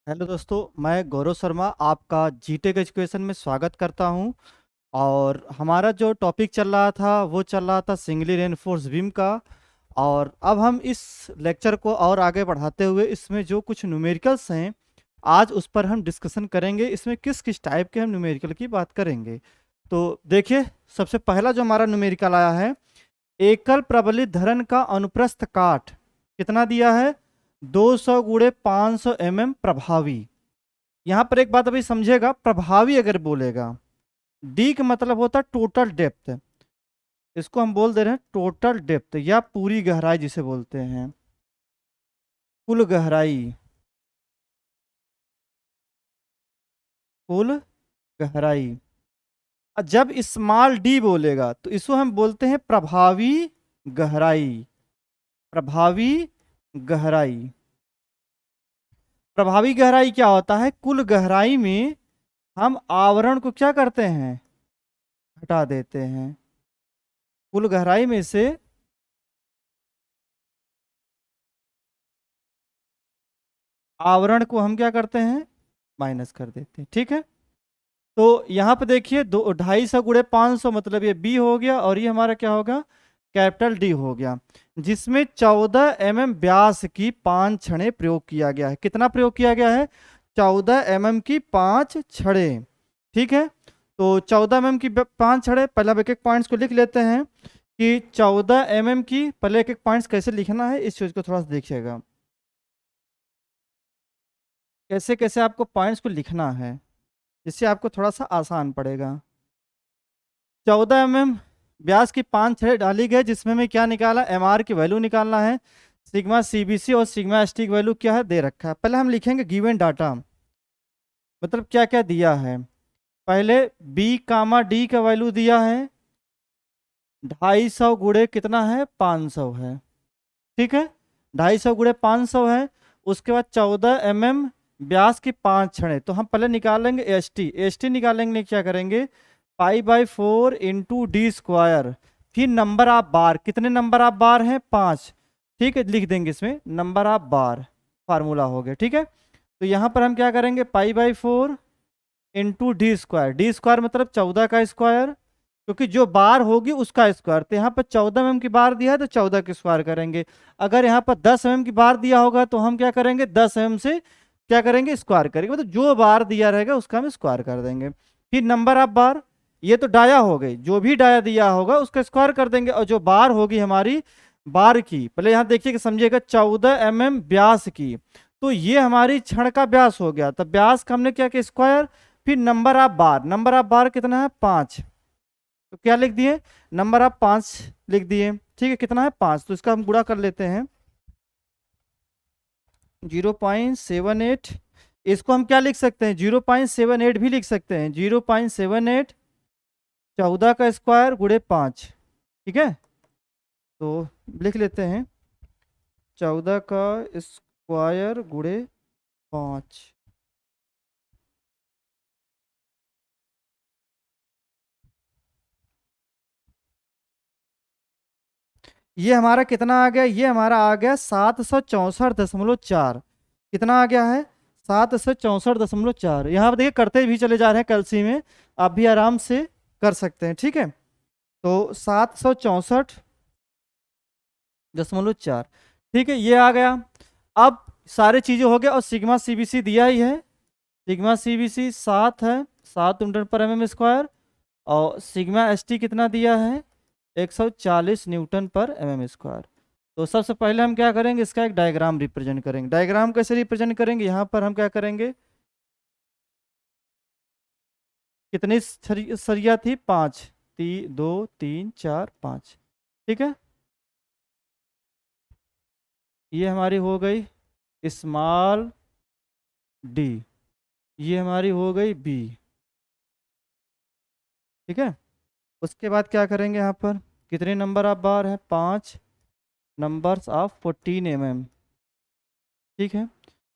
Hello दोस्तों, मैं गौरव शर्मा आपका जीटेक एजुकेशन में स्वागत करता हूं। और हमारा जो टॉपिक चल रहा था वो चल रहा था सिंगली रेनफोर्स बीम का। और अब हम इस लेक्चर को और आगे बढ़ाते हुए इसमें जो कुछ न्यूमेरिकल्स हैं आज उस पर हम डिस्कशन करेंगे। इसमें किस किस टाइप के हम न्यूमेरिकल की बात करेंगे। तो देखिए, सबसे पहला जो हमारा न्यूमेरिकल आया है, एकल प्रबलित धरन का अनुप्रस्थ काट कितना दिया है? 200 गुणे 500 mm प्रभावी। यहां पर एक बात अभी समझेगा, प्रभावी अगर बोलेगा, डी का मतलब होता है टोटल डेप्थ। इसको हम बोल दे रहे हैं टोटल डेप्थ या पूरी गहराई जिसे बोलते हैं, कुल गहराई। कुल गहराई। और जब स्मॉल डी बोलेगा तो इसको हम बोलते हैं प्रभावी गहराई। प्रभावी गहराई। प्रभावी गहराई क्या होता है? कुल गहराई में हम आवरण को क्या करते हैं? हटा देते हैं। कुल गहराई में से आवरण को हम क्या करते हैं? माइनस कर देते हैं। ठीक है। तो यहाँ पे देखिए, 250 गुणे 500 मतलब ये बी हो गया और ये हमारा क्या होगा? कैपिटल डी हो गया। जिसमें 14 mm व्यास की 5 छड़ें प्रयोग किया गया है। कितना प्रयोग किया गया है? 14 mm की 5 छड़ें। ठीक है। तो 14 mm की 5 छड़ें, पहले अब एक एक पॉइंट्स को लिख लेते हैं कि 14 mm की पहले एक एक पॉइंट्स कैसे लिखना है, इस चीज को थोड़ा सा देखिएगा। कैसे कैसे आपको पॉइंट्स को लिखना है, जिससे आपको थोड़ा सा आसान पड़ेगा। 14 mm व्यास की 5 छड़ें डाली गई, जिसमें मैं क्या निकाला? MR की वैल्यू निकालना है। सिग्मा CBC और सिग्मा ST की वैल्यू क्या है? दे रखा है। पहले हम लिखेंगे गिवन डाटा, मतलब क्या क्या दिया है। पहले B, D का वैल्यू दिया है 250 गुणे कितना है? 500 है। ठीक है। 250 गुणे 500 है। उसके बाद 14 mm व्यास की 5 छड़ें, तो हम पहले निकालेंगे एस टी निकालेंगे। क्या करेंगे? पाई/4 इंटू डी स्क्वायर। फिर नंबर ऑफ बार, कितने नंबर ऑफ बार हैं? 5। ठीक है, लिख देंगे इसमें नंबर ऑफ बार, फार्मूला हो गया। ठीक है। तो यहाँ पर हम क्या करेंगे? पाई/4 इंटू डी स्क्वायर मतलब 14 का स्क्वायर, क्योंकि जो बार होगी उसका स्क्वायर। तो यहाँ पर 14 mm की बार दिया है तो 14 की स्क्वायर करेंगे। अगर यहाँ पर 10 mm की बार दिया होगा तो हम क्या करेंगे? 10 mm से क्या करेंगे? स्क्वायर करेंगे। मतलब जो बार दिया रहेगा उसका हम स्क्वायर कर देंगे। फिर नंबर ऑफ बार, ये तो डाया हो गई, जो भी डाया दिया होगा उसका स्क्वायर कर देंगे। और जो बार होगी हमारी बार की, पहले यहाँ देखिए कि समझिएगा, 14 mm व्यास की, तो ये हमारी छड़ का व्यास हो गया। तो व्यास का हमने क्या किया? स्क्वायर। फिर number of bar, number of बार कितना है? 5। तो क्या लिख दिए? नंबर ऑफ 5 लिख दिए। ठीक है, कितना है? 5। तो इसका हम गुणा कर लेते हैं, 0.78। इसको हम क्या लिख सकते हैं? 0.78 भी लिख सकते हैं। 0.78 14 का स्क्वायर गुणे 5। ठीक है। तो लिख लेते हैं 14 का स्क्वायर गुणे 5। ये हमारा कितना आ गया? ये हमारा आ गया 764.4। कितना आ गया है? 764.4। यहाँ पर देखिए करते भी चले जा रहे हैं कैलसी में, आप भी आराम से कर सकते हैं। ठीक है। तो 764.4। ठीक है, ये आ गया। अब सारे चीजें हो गया और सिग्मा CBC दिया ही है। सिग्मा CBC 7 है, 7 न्यूटन पर mm स्क्वायर। और सिग्मा ST कितना दिया है? 140 न्यूटन पर mm स्क्वायर। तो सबसे पहले हम क्या करेंगे? इसका एक डायग्राम रिप्रेजेंट करेंगे। डायग्राम कैसे रिप्रेजेंट करेंगे? यहाँ पर हम क्या करेंगे? कितनी सरिया थी? 5। 2 3 4 5। ठीक है। ये हमारी हो गई स्मॉल डी, ये हमारी हो गई बी। ठीक है। उसके बाद क्या करेंगे? यहाँ पर कितने नंबर ऑफ बार है? 5 नंबर्स ऑफ 14 mm। ठीक है।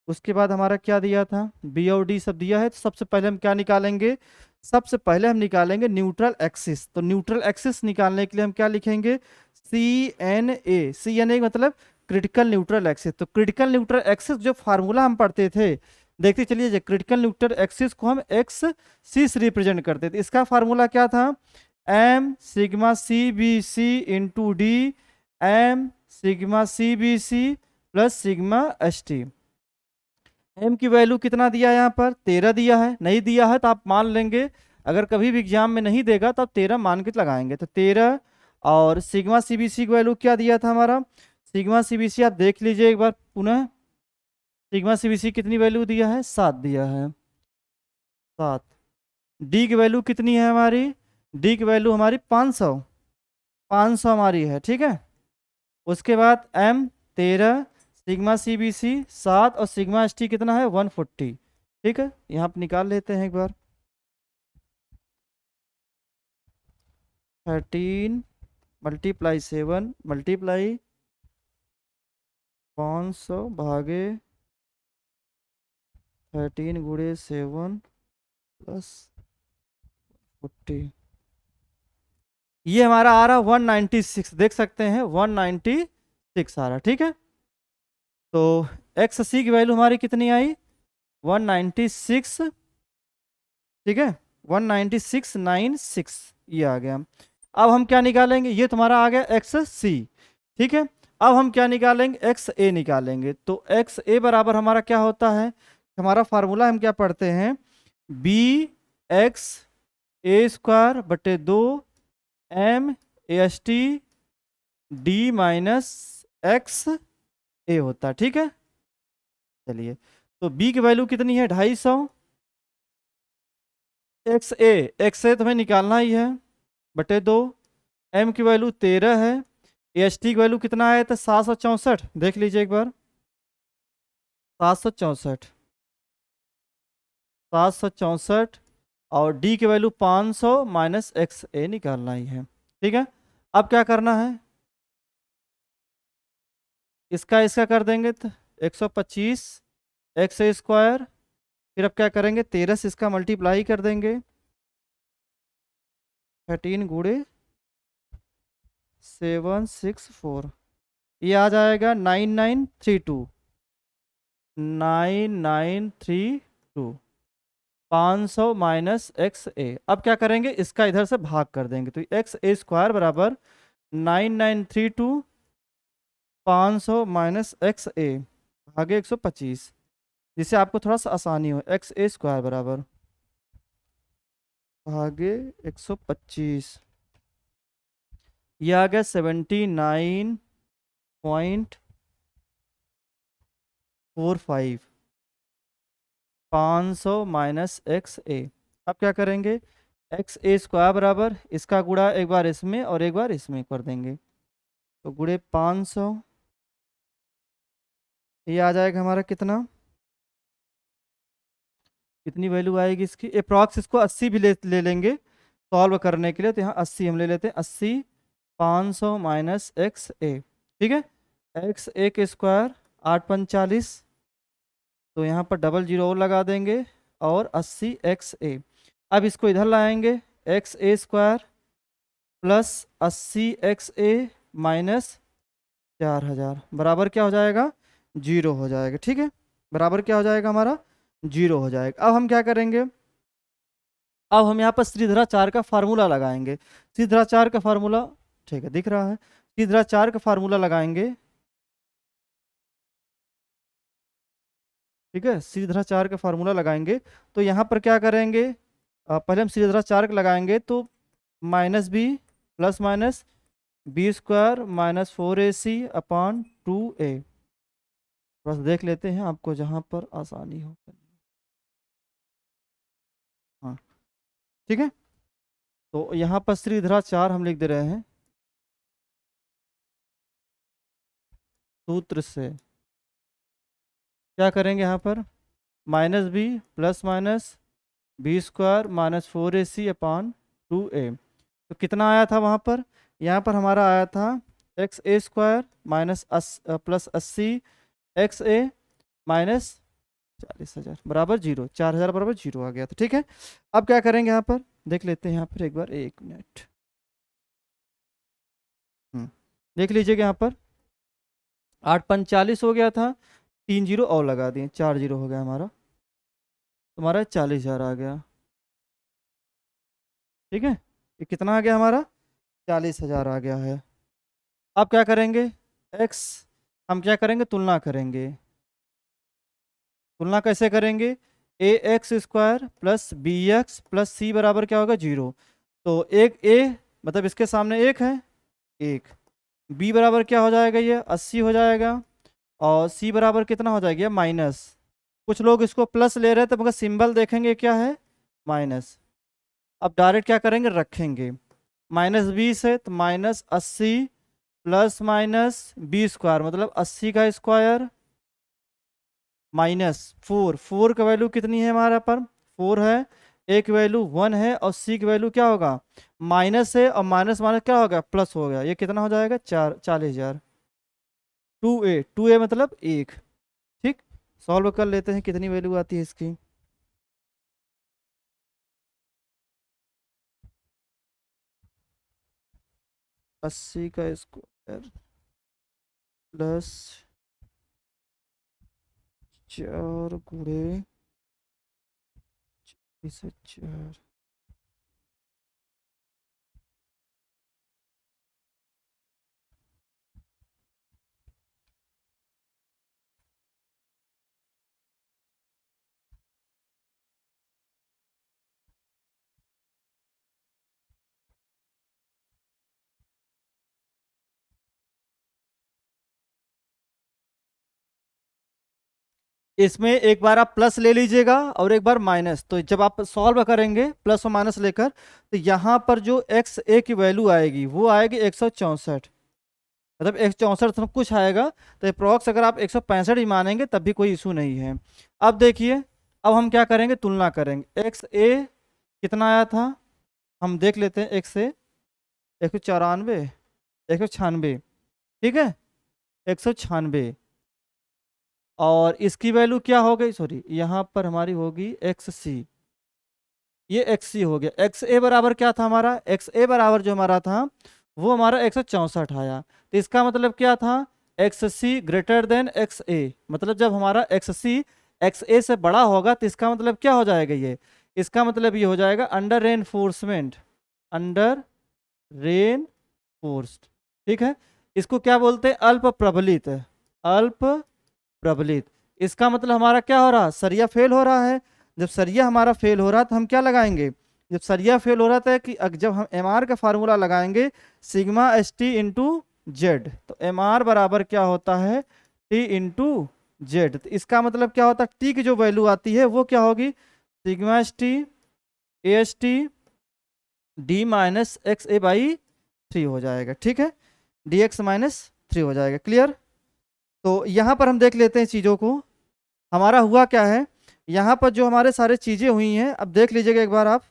उसके बाद हमारा क्या दिया था? बी और डी सब दिया है। तो सबसे पहले हम क्या निकालेंगे? सबसे पहले हम निकालेंगे न्यूट्रल एक्सिस। तो न्यूट्रल एक्सिस निकालने के लिए हम क्या लिखेंगे? CNA मतलब क्रिटिकल न्यूट्रल एक्सिस। तो क्रिटिकल न्यूट्रल एक्सिस जो फार्मूला हम पढ़ते थे देखते चलिए, क्रिटिकल न्यूक्लियर एक्सिस को हम एक्स सी से रिप्रेजेंट करते थे। इसका फार्मूला क्या था, M sigma C B C into D M sigma C B C plus sigma S T. M की वैल्यू कितना दिया है यहाँ पर, 13 दिया है, नहीं दिया है तो आप मान लेंगे, अगर कभी भी एग्जाम में नहीं देगा तो आप 13 मान के लगाएंगे, तो 13। और सिग्मा सीबीसी की वैल्यू क्या दिया था हमारा, सिग्मा सीबीसी आप देख लीजिए एक बार पुनः, सिग्मा सीबीसी कितनी वैल्यू दिया है, 7 दिया है, 7। डी की वैल्यू कितनी है हमारी, डी की वैल्यू हमारी 500, 500 हमारी है, ठीक है। उसके बाद एम 13, सिग्मा सीबीसी 7 और सिग्मा एसटी कितना है 140, ठीक है। यहाँ पे निकाल लेते हैं एक बार, 13 मल्टीप्लाई 7 मल्टीप्लाई 500 भागे 13 गुणे 7 प्लस 40, ये हमारा आ रहा 196, देख सकते हैं 196 आ रहा, ठीक है। तो एक्स सी की वैल्यू हमारी कितनी आई 196, ठीक है, 19696 ये आ गया। अब हम क्या निकालेंगे, ये तुम्हारा आ गया एक्स सी, ठीक है। अब हम क्या निकालेंगे, एक्स ए निकालेंगे। तो एक्स ए बराबर हमारा क्या होता है, हमारा फार्मूला हम क्या पढ़ते हैं, बी एक्स ए स्क्वायर बटे 2 M S T D minus x A होता है, ठीक है। चलिए, तो बी की वैल्यू कितनी है 250, एक्स ए तुम्हें निकालना ही है बटे 2, एम की वैल्यू 13 है, एस टी की वैल्यू कितना आया था 764, देख लीजिए एक बार 764, 764 और डी की वैल्यू 500 माइनस एक्स ए निकालना ही है, ठीक है। अब क्या करना है, इसका इसका कर देंगे तो 125 एक्स ए स्क्वायर, फिर अब क्या करेंगे 13 से इसका मल्टीप्लाई कर देंगे, 13 गुणे 764, ये आ जाएगा 9932, 9932, 500 माइनस एक्स ए। अब क्या करेंगे, इसका इधर से भाग कर देंगे, तो एक्स ए स्क्वायर बराबर 9932 500 माइनस एक्स ए भागे 125, जिससे आपको थोड़ा सा आसानी हो, एक्स ए स्क्वायर बराबर भागे 125, ये आ गया 79.45, 500 माइनस एक्स ए। अब क्या करेंगे, एक्स ए स्क्वायर बराबर इसका गुणा एक बार इसमें और एक बार इसमें कर देंगे, तो गुणे 500, ये आ जाएगा हमारा कितना, कितनी वैल्यू आएगी इसकी, अप्रॉक्स इसको 80 भी ले लेंगे सॉल्व करने के लिए, तो यहाँ 80 हम ले लेते हैं, 80 500 माइनस एक्स ए, ठीक है। एक्स ए के स्क्वायर 845, तो यहाँ पर डबल जीरो और लगा देंगे और 80 एक्स ए। अब इसको इधर लाएंगे, x A square plus 80 x A minus 4000 बराबर क्या हो जाएगा, जीरो हो जाएगा, ठीक है। बराबर क्या हो जाएगा हमारा, जीरो हो जाएगा। अब हम क्या करेंगे, अब हम यहाँ पर श्रीधराचार्य का फार्मूला लगाएंगे, श्रीधराचार्य का फार्मूला, ठीक है दिख रहा है, श्रीधराचार्य का फार्मूला लगाएंगे, ठीक है। श्रीधराचार्य का फार्मूला लगाएंगे, तो यहाँ पर क्या करेंगे, पहले हम श्रीधराचार्य लगाएंगे, तो minus B plus minus B square minus 4ac upon 2a, बस देख लेते हैं आपको जहाँ पर आसानी हो, हाँ ठीक है। तो यहाँ पर श्रीधराचार्य हम लिख दे रहे हैं, सूत्र से क्या करेंगे, यहाँ पर minus B plus minus B square minus 4ac upon 2a, तो कितना आया था वहाँ पर, यहाँ पर हमारा आया था x A square minus plus 80 x A minus 40,000 बराबर जीरो, 4000 बराबर जीरो आ गया था, ठीक है। अब क्या करेंगे, यहाँ पर देख लेते हैं, यहाँ पर एक बार 1 मिनट, देख लीजिएगा यहाँ पर 845 हो गया था, 3 जीरो और लगा दिए, 4 जीरो हो गया हमारा, तुम्हारा 40,000 आ गया। ठीक है, ये कितना आ गया हमारा? 40,000 आ गया है। अब क्या करेंगे? एक्स, हम क्या करेंगे? तुलना करेंगे। तुलना कैसे करेंगे? A X square plus B X plus C बराबर क्या होगा? 0। तो एक ए मतलब इसके सामने एक है, एक। बी बराबर क्या हो जाएगा? ये 80 हो जाएगा। और सी बराबर कितना हो जाएगा? माइनस। कुछ लोग इसको प्लस ले रहे थे मगर सिंबल देखेंगे क्या है? माइनस। अब डायरेक्ट क्या करेंगे? रखेंगे। -20 है तो -80 प्लस माइनस बी स्क्वायर मतलब 80 का स्क्वायर -4। 4 का वैल्यू कितनी है हमारा पर? 4 है। ए की वैल्यू 1 है और सी की वैल्यू क्या होगा? माइनस है और माइनस माइनस क्या होगा? प्लस हो गया। ये कितना हो जाएगा? 40,000। 2a मतलब एक। ठीक, सॉल्व कर लेते हैं कितनी वैल्यू आती है इसकी। 80 का स्क्वायर प्लस 4 × 4। इसमें एक बार आप प्लस ले लीजिएगा और एक बार माइनस। तो जब आप सॉल्व करेंगे प्लस और माइनस लेकर, तो यहाँ पर जो एक्स ए की वैल्यू आएगी वो आएगी 164। मतलब 164 सब कुछ आएगा। तो अप्रॉक्स अगर आप 165 ही मानेंगे तब भी कोई इशू नहीं है। अब देखिए, अब हम क्या करेंगे? तुलना करेंगे। एक्स ए कितना आया था? हम देख लेते हैं। एक्स ए 194, 196। ठीक है, 196। और इसकी वैल्यू क्या हो गई? सॉरी, यहाँ पर हमारी होगी एक्स सी। ये एक्स सी हो गया। एक्स ए बराबर क्या था हमारा? एक्स ए बराबर जो हमारा था वो हमारा 164 आया। तो इसका मतलब क्या था? एक्स सी ग्रेटर देन एक्स ए। मतलब जब हमारा एक्स सी एक्स ए से बड़ा होगा तो इसका मतलब क्या हो जाएगा? ये इसका मतलब ये हो जाएगा अंडर रेनफोर्समेंट, अंडर रेनफोर्स्ड। ठीक है, इसको क्या बोलते हैं? अल्प प्रबलित। अल्प प्रबलित। इसका मतलब हमारा क्या हो रहा है? सरिया फेल हो रहा है। जब सरिया हमारा फेल हो रहा है तो हम क्या लगाएंगे? जब सरिया फेल हो रहा था कि जब हम एम आर का फार्मूला लगाएंगे sigma S T into Z, तो एम आर बराबर क्या होता है? T into Z. तो इसका मतलब क्या होता है? टी की जो वैल्यू आती है वो क्या होगी? Sigma S T D minus x A by 3 हो जाएगा। ठीक है, डी एक्स माइनस 3 हो जाएगा। क्लियर? तो यहाँ पर हम देख लेते हैं चीज़ों को। हमारा हुआ क्या है? यहाँ पर जो हमारे सारे चीज़ें हुई हैं, अब देख लीजिएगा एक बार आप,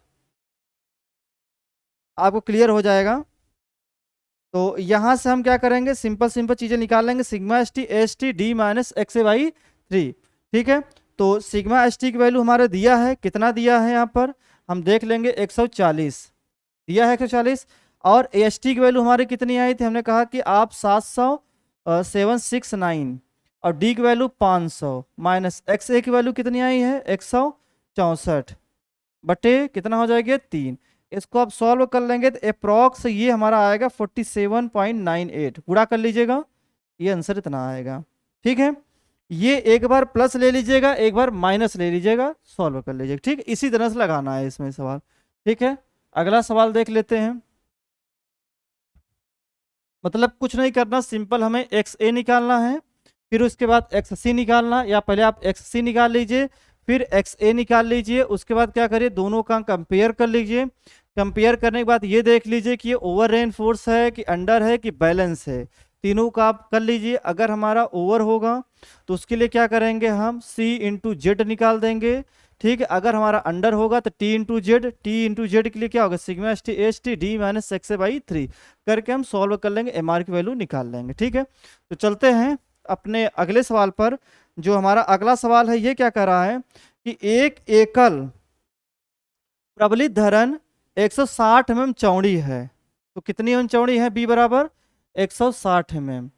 आपको क्लियर हो जाएगा। तो यहाँ से हम क्या करेंगे? सिंपल सिंपल चीज़ें निकाल लेंगे। Sigma S T D minus x A by 3। ठीक है, तो सिग्मा एस टी की वैल्यू हमारे दिया है, कितना दिया है यहाँ पर हम देख लेंगे? 140 दिया है, 140। और एस टी की वैल्यू हमारी कितनी आई थी? हमने कहा कि आप 769। और डी की वैल्यू 500 माइनस एक्स ए की वैल्यू कितनी आई है? 164 बटे कितना हो जाएगा? 3। इसको आप सॉल्व कर लेंगे तो अप्रॉक्स ये हमारा आएगा 47.98। गुणा कर लीजिएगा, ये आंसर इतना आएगा। ठीक है, ये एक बार प्लस ले लीजिएगा, एक बार माइनस ले लीजिएगा, सॉल्व कर लीजिएगा। ठीक, इसी तरह से लगाना है इसमें सवाल। ठीक है, अगला सवाल देख लेते हैं। मतलब कुछ नहीं करना, सिंपल हमें एक्स ए निकालना है, फिर उसके बाद एक्स सी निकालना, या पहले आप एक्स सी निकाल लीजिए फिर एक्स ए निकाल लीजिए। उसके बाद क्या करिए? दोनों का कंपेयर कर लीजिए। कंपेयर करने के बाद ये देख लीजिए कि ये ओवर रेन फोर्स है कि अंडर है कि बैलेंस है। तीनों का आप कर लीजिए। अगर हमारा ओवर होगा तो उसके लिए क्या करेंगे? हम सी इंटू जेड निकाल देंगे। ठीक है, अगर हमारा अंडर होगा तो T into Z. T into Z के लिए क्या होगा? Sigma S T D minus x A by 3 करके हम सॉल्व कर लेंगे, एम आर की वैल्यू निकाल लेंगे। ठीक है, तो चलते हैं अपने अगले सवाल पर। जो हमारा अगला सवाल है ये क्या कह रहा है कि एक एकल प्रबलित धरन 160 mm चौड़ी है। तो कितनी एम चौड़ी है? बी बराबर 160 mm।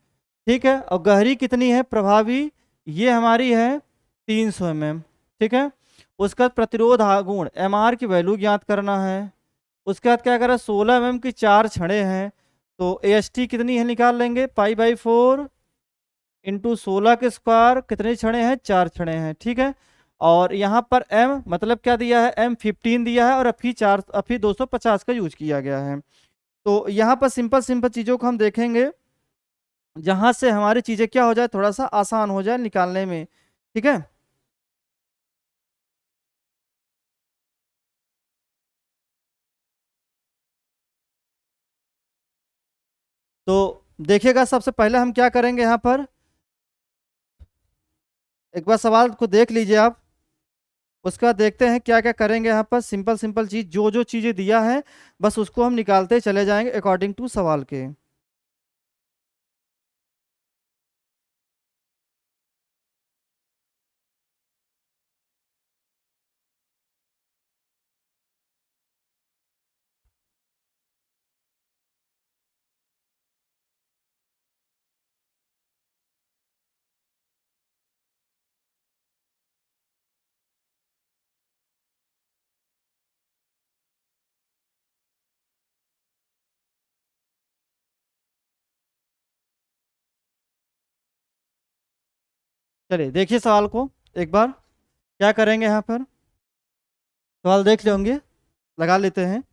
ठीक है, और गहरी कितनी है प्रभावी? ये हमारी है 300 mm। ठीक है, उसके बाद प्रतिरोध गुण MR की वैल्यू ज्ञात करना है। उसके बाद क्या करें, 16 mm की 4 छड़ें हैं, तो AST कितनी है निकाल लेंगे, पाई/4 इंटू 16 के स्क्वायर, कितने छड़ें हैं, 4 छड़ें हैं, ठीक है। और यहाँ पर M मतलब क्या दिया है, M 15 दिया है और अभी 250 का यूज किया गया है। तो यहाँ पर सिंपल सिंपल चीज़ों को हम देखेंगे जहाँ से हमारी चीज़ें क्या हो जाए, थोड़ा सा आसान हो जाए निकालने में, ठीक है। तो देखिएगा, सबसे पहले हम क्या करेंगे यहाँ पर, एक बार सवाल को देख लीजिए आप, उसके बाद देखते हैं क्या क्या करेंगे। यहाँ पर सिंपल सिंपल चीज, जो जो चीजें दिया है बस उसको हम निकालते चले जाएंगे अकॉर्डिंग टू सवाल के। चलिए देखिए सवाल को एक बार, क्या करेंगे यहाँ पर, सवाल देख लेंगे, लगा लेते हैं।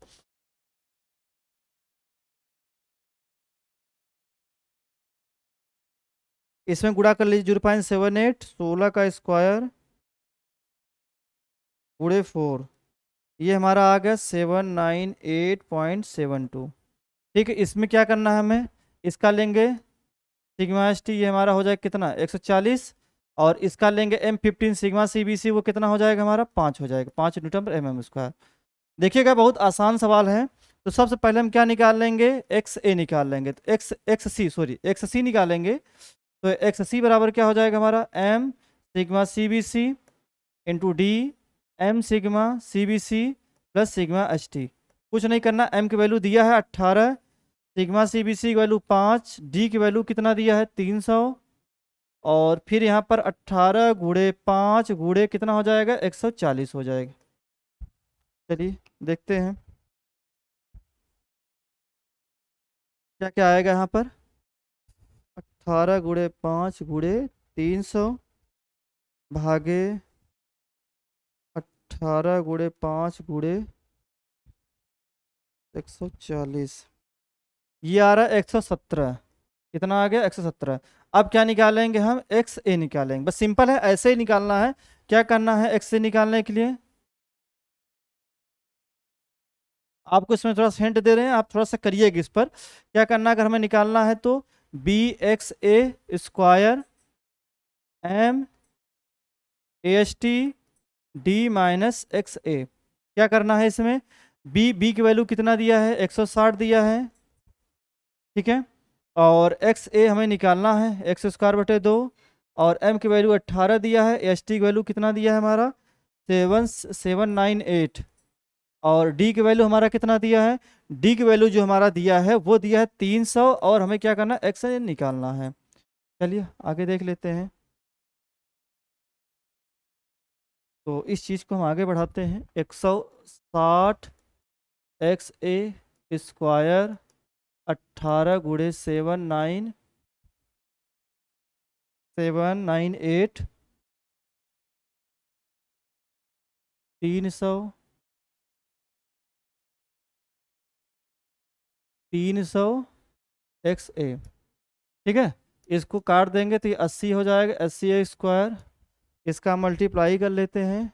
इसमें गुणा कर लीजिए, 0.78, 16 का स्क्वायर गुणे 4, ये हमारा आ गया 798.72। ठीक है, इसमें क्या करना है हमें, इसका लेंगे सिग्मा एस टी, ये हमारा हो जाएगा कितना, 140, और इसका लेंगे M15 सिग्मा CBC, वो कितना हो जाएगा हमारा, 5 हो जाएगा, 5 Nm/mm²। देखिएगा बहुत आसान सवाल है। तो सबसे पहले हम क्या निकाल लेंगे, एक्स ए निकाल लेंगे, तो एक्स सी निकालेंगे। तो एक्स सी बराबर क्या हो जाएगा हमारा, M sigma CBC into D M sigma CBC plus sigma HT। कुछ नहीं करना, M की वैल्यू दिया है 18, सिग्मा CBC की वैल्यू 5, डी की वैल्यू कितना दिया है 300, और फिर यहाँ पर 18 गुणे 5 गुणे कितना हो जाएगा, 140 हो जाएगा। चलिए देखते हैं क्या क्या आएगा यहाँ पर, 18 गुणे 5 गुणे 300 भागे 18 गुणे 5 गुणे 140, ये आ रहा है 117। कितना आ गया, 117। अब क्या निकालेंगे हम, एक्स ए निकालेंगे, बस सिंपल है, ऐसे ही निकालना है। क्या करना है एक्स ए निकालने के लिए, आपको इसमें थोड़ा सा हिंट दे रहे हैं, आप थोड़ा सा करिएगा इस पर। क्या करना है, अगर हमें निकालना है तो BXA² M AST D-XA। क्या करना है इसमें, बी की वैल्यू कितना दिया है, 160 दिया है, ठीक है। और एक्स ए हमें निकालना है, x²/2, और m की वैल्यू 18 दिया है, एस टी की वैल्यू कितना दिया है हमारा 7798, और डी की वैल्यू हमारा कितना दिया है, डी की वैल्यू जो हमारा दिया है वो दिया है 300, और हमें क्या करना है, एक्स निकालना है। चलिए आगे देख लेते हैं। तो इस चीज़ को हम आगे बढ़ाते हैं, 160 XA² 18 गुणे 798 300 XA, ठीक है। इसको काट देंगे तो ये 80 हो जाएगा, 80A²। इसका मल्टीप्लाई कर लेते हैं,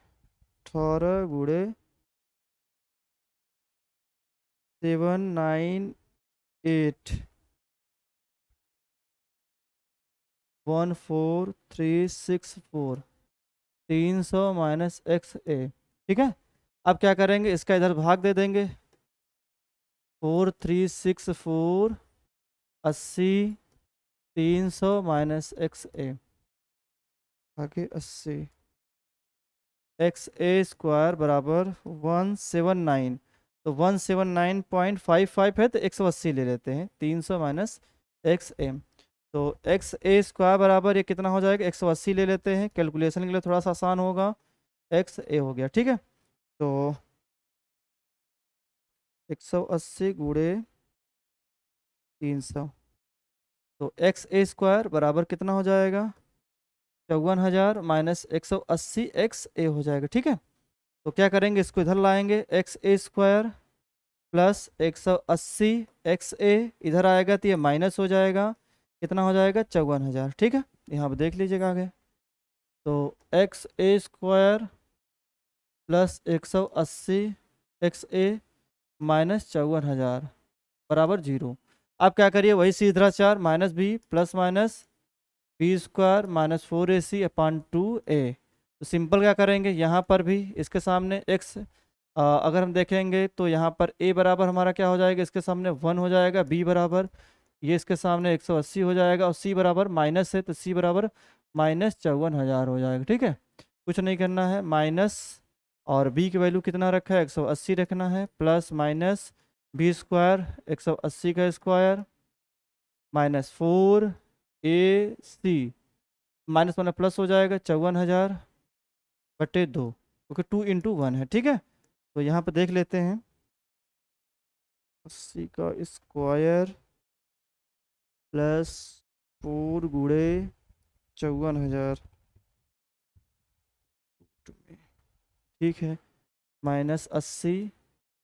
18 गुणे 798 14364, 300 माइनस XA, ठीक है। अब क्या करेंगे, इसका इधर भाग दे देंगे, 4364 80, 300 माइनस XA आगे 80, XA² बराबर 179। तो 179.55 है, तो 180 ले लेते हैं, 300 माइनस XA। तो XA² बराबर ये कितना हो जाएगा, 180 ले लेते हैं, कैलकुलेशन के लिए थोड़ा सा आसान होगा। एक्स ए हो गया, ठीक है। तो 180 गुणे 300, तो एक्स ए स्क्वायर बराबर कितना हो जाएगा, 54,000 माइनस 180 एक्स ए हो जाएगा, ठीक है। तो क्या करेंगे, इसको इधर लाएंगे, x A square plus 180 X ए इधर आएगा तो ये माइनस हो जाएगा, कितना हो जाएगा, 54,000, ठीक है। यहाँ पर देख लीजिएगा आगे, तो X A square plus 180 X A minus 54,000 बराबर जीरो। अब क्या करिए, वही सीधा चार, minus B plus minus B square minus 4ac upon 2a। तो सिंपल क्या करेंगे, यहाँ पर भी इसके सामने x अगर हम देखेंगे तो यहाँ पर a बराबर हमारा क्या हो जाएगा, इसके सामने 1 हो जाएगा, b बराबर ये इसके सामने 180 हो जाएगा, और c बराबर माइनस है तो c बराबर माइनस 54,000 हो जाएगा, ठीक है। कुछ नहीं करना है, माइनस और b की वैल्यू कितना रखा है, 180 रखना है, प्लस माइनस बी स्क्वायर 180 का square minus 4ac minus minus plus हो जाएगा, 54,000 बटे 2, क्योंकि 2 × 1 है, ठीक है। तो यहाँ पर देख लेते हैं, 80 का स्क्वायर प्लस 4 गुणे 54,000, ठीक है, माइनस 80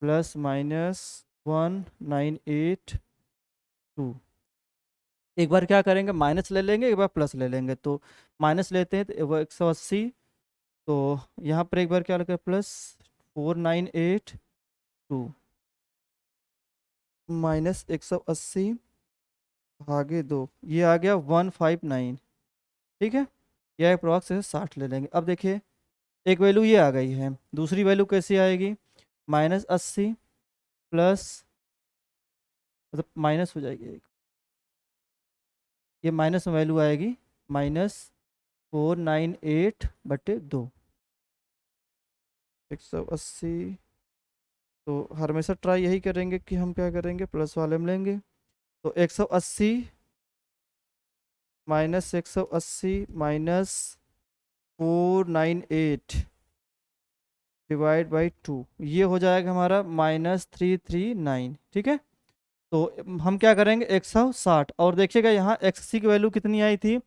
प्लस माइनस 1982। एक बार क्या करेंगे, माइनस ले लेंगे, एक बार प्लस ले लेंगे, तो माइनस लेते हैं तो वो 180, तो यहाँ पर एक बार क्या लगा, प्लस 4982 माइनस 180 भागे 2, ये आ गया 159, ठीक है। यह अप्रॉक्स से 60 ले लेंगे। अब देखिए, एक वैल्यू ये आ गई है, दूसरी वैल्यू कैसी आएगी, -80 प्लस, मतलब माइनस हो जाएगी एक, ये माइनस में वैल्यू आएगी -498 बटे 2, 180। तो हमेशा ट्राई यही करेंगे कि हम क्या करेंगे, प्लस वाले में लेंगे, तो 180 माइनस 180 माइनस 498 डिवाइड बाई 2, ये हो जाएगा हमारा -339, ठीक है। तो हम क्या करेंगे, 160, और देखिएगा यहाँ एक्स की वैल्यू कितनी आई थी,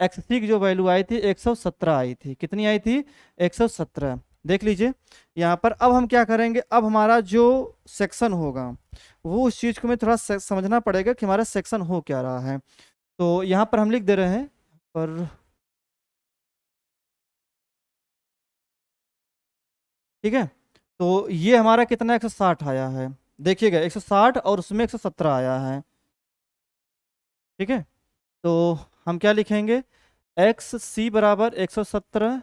एक्स की जो वैल्यू आई थी 117 आई थी, कितनी आई थी, 117, देख लीजिए यहाँ पर। अब हम क्या करेंगे, अब हमारा जो सेक्शन होगा वो उस चीज़ को हमें थोड़ा समझना पड़ेगा कि हमारा सेक्शन हो क्या रहा है। तो यहाँ पर हम लिख दे रहे हैं, पर ठीक है, तो ये हमारा कितना 160 आया है, देखिएगा 160 और उसमें 117 आया है, ठीक है। तो हम क्या लिखेंगे, एक्स सी बराबर 117,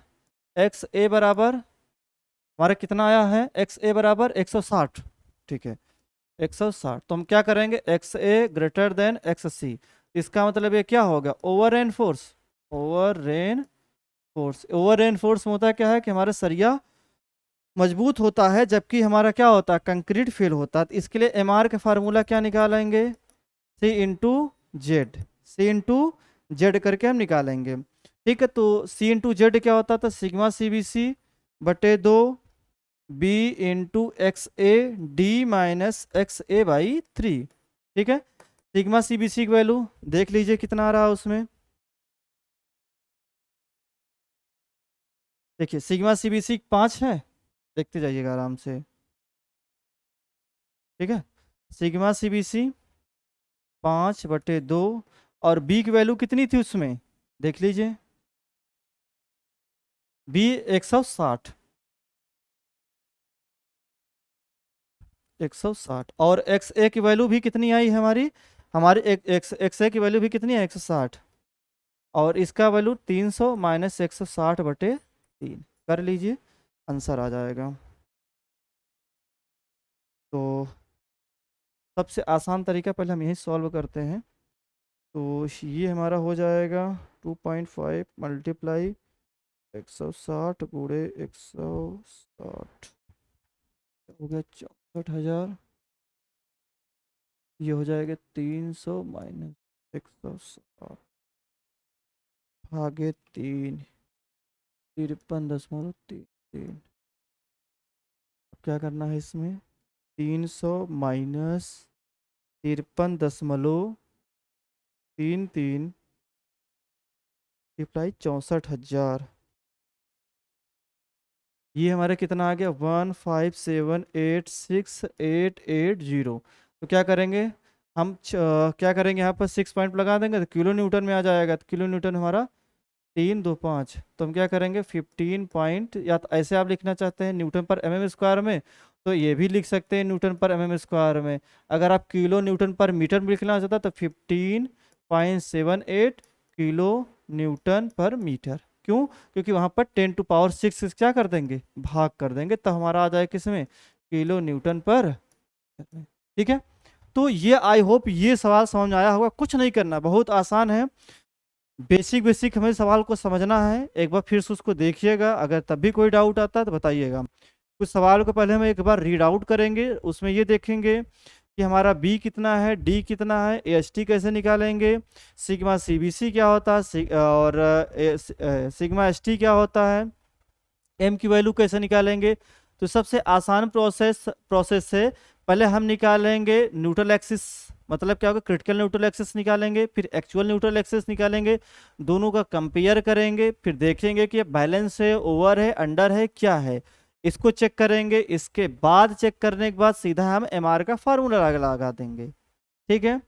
एक्स ए बराबर हमारा कितना आया है, एक्स ए बराबर 160, ठीक है, 160। तो हम क्या करेंगे, एक्स ए ग्रेटर देन एक्स सी, इसका मतलब ये क्या होगा, over rain force, over rain force, over rain force में होता है क्या है कि हमारा सरिया मजबूत होता है, जबकि हमारा क्या होता है, कंक्रीट फेल होता है। तो इसके लिए एम आर का फार्मूला क्या निकालेंगे, सी इंटू जेड, सी इंटू जेड करके हम निकालेंगे, ठीक है। तो सी इंटू जेड क्या होता था, सिग्मा सी बी सी बटे 2 B into x A D minus x A by 3, ठीक है। सिग्मा सी बी सी की वैल्यू देख लीजिए कितना आ रहा है उसमें, देखिए सिग्मा सी बी सी 5 है, देखते जाइएगा आराम से, ठीक है। सिग्मा सी बी सी 5/2, और बी की वैल्यू कितनी थी उसमें, देख लीजिए, बी 160, 160, और एक्स ए की वैल्यू भी कितनी आई है हमारी, हमारी एक्स ए की वैल्यू भी कितनी है, 160, और इसका वैल्यू 300 माइनस 160/3 कर लीजिए, आंसर आ जाएगा। तो सबसे आसान तरीका पहले हम यही सॉल्व करते हैं, तो ये हमारा हो जाएगा 2.5 मल्टीप्लाई 160 गुणे 160 हो गया 64,000, ये हो जाएगा 300 माइनस 160 भागे 3, 53.3। 3। क्या करना है इसमें, 300 माइनस 53.33 रिप्लाई 64,000। ये हमारा कितना आ गया, 1578680। तो क्या करेंगे हम, क्या करेंगे यहाँ पर 6 पॉइंट लगा देंगे तो किलो न्यूटन में आ जाएगा। तो किलो न्यूटन हमारा 325। तो हम क्या करेंगे 15 पॉइंट, या तो ऐसे आप लिखना चाहते हैं न्यूटन पर एमएम स्क्वायर में, तो ये भी लिख सकते हैं न्यूटन पर एमएम स्क्वायर में। अगर आप किलो न्यूटन पर मीटर में लिखना चाहते हैं तो 15.78 किलो न्यूटन पर मीटर। क्यों, क्योंकि वहां पर 10⁶ क्या कर देंगे, भाग कर देंगे, तो हमारा आ जाए किसमें, किलो न्यूटन पर। ठीक है, तो ये आई होप ये सवाल समझ में आया होगा। कुछ नहीं करना, बहुत आसान है। बेसिक बेसिक हमें सवाल को समझना है। एक बार फिर से उसको देखिएगा, अगर तब भी कोई डाउट आता है तो बताइएगा। कुछ सवाल को पहले हम एक बार रीड आउट करेंगे, उसमें ये देखेंगे कि हमारा बी कितना है, डी कितना है, एएसटी कैसे निकालेंगे, सिग्मा सीबीसी क्या होता है, और सिग्मा एसटी क्या होता है, एम की वैल्यू कैसे निकालेंगे। तो सबसे आसान प्रोसेस से पहले हम निकालेंगे न्यूट्रल एक्सिस, मतलब क्या होगा, क्रिटिकल न्यूट्रल एक्सिस निकालेंगे, फिर एक्चुअल न्यूट्रल एक्सिस निकालेंगे, दोनों का कंपेयर करेंगे, फिर देखेंगे कि बैलेंस है, ओवर है, अंडर है, क्या है, इसको चेक करेंगे। इसके बाद चेक करने के बाद सीधा हम एमआर का फार्मूला लगा देंगे। ठीक है,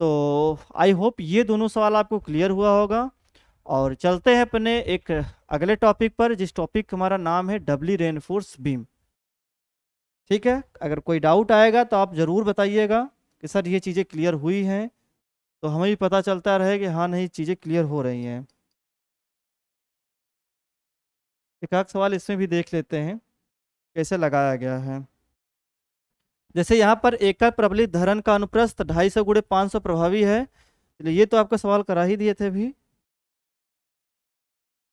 तो आई होप ये दोनों सवाल आपको क्लियर हुआ होगा। और चलते हैं अपने एक अगले टॉपिक पर, जिस टॉपिक हमारा नाम है डबली रेनफोर्स बीम। ठीक है, अगर कोई डाउट आएगा तो आप ज़रूर बताइएगा कि सर ये चीज़ें क्लियर हुई हैं, तो हमें भी पता चलता रहे कि हाँ नहीं चीज़ें क्लियर हो रही हैं। एक आध सवाल इसमें भी देख लेते हैं कैसे लगाया गया है। जैसे यहाँ पर एकल प्रबलित धरन का अनुप्रस्थ 250 × 500 प्रभावी है। चलिए ये तो आपका सवाल करा ही दिए थे अभी,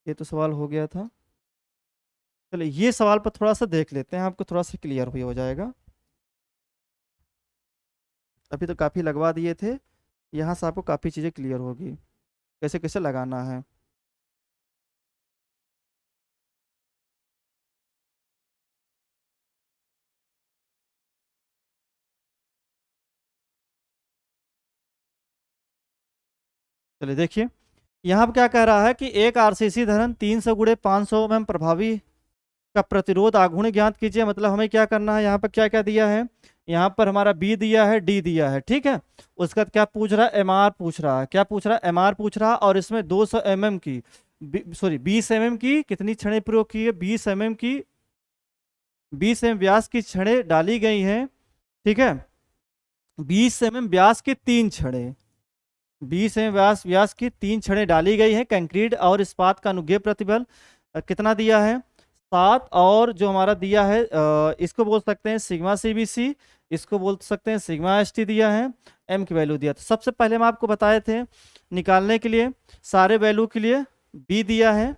ये तो सवाल हो गया था। चलिए ये सवाल पर थोड़ा सा देख लेते हैं, आपको थोड़ा सा क्लियर भी हो जाएगा। अभी तो काफ़ी लगवा दिए थे, यहाँ से आपको काफ़ी चीज़ें क्लियर होगी कैसे कैसे लगाना है। चलिए देखिए, यहाँ पर क्या कह रहा है कि एक आरसीसी धरन 300 × 500 में प्रभावी का प्रतिरोध आघूर्ण ज्ञात कीजिए। मतलब हमें क्या करना है, यहाँ पर क्या क्या दिया है, यहाँ पर हमारा बी दिया है, डी दिया है। ठीक है, उसका क्या पूछ रहा है, एमआर पूछ रहा है। क्या पूछ रहा है, एमआर पूछ रहा है। और इसमें 200 mm की, सॉरी 20 mm की कितनी छड़ें प्रयोग की है, 20 mm की, 20 mm व्यास की छड़ें डाली गई हैं। ठीक है, 20 mm व्यास की 3 छड़ें, 20 mm व्यास की 3 छड़ें डाली गई हैं। कंक्रीट और इस्पात का अनुज्ञेय प्रतिबल कितना दिया है, 7। और जो हमारा दिया है इसको बोल सकते हैं सिग्मा सीबीसी, इसको बोल सकते हैं सिग्मा एसटी दिया है, एम की वैल्यू दिया। तो सबसे पहले हम आपको बताए थे निकालने के लिए सारे वैल्यू के लिए बी दिया है,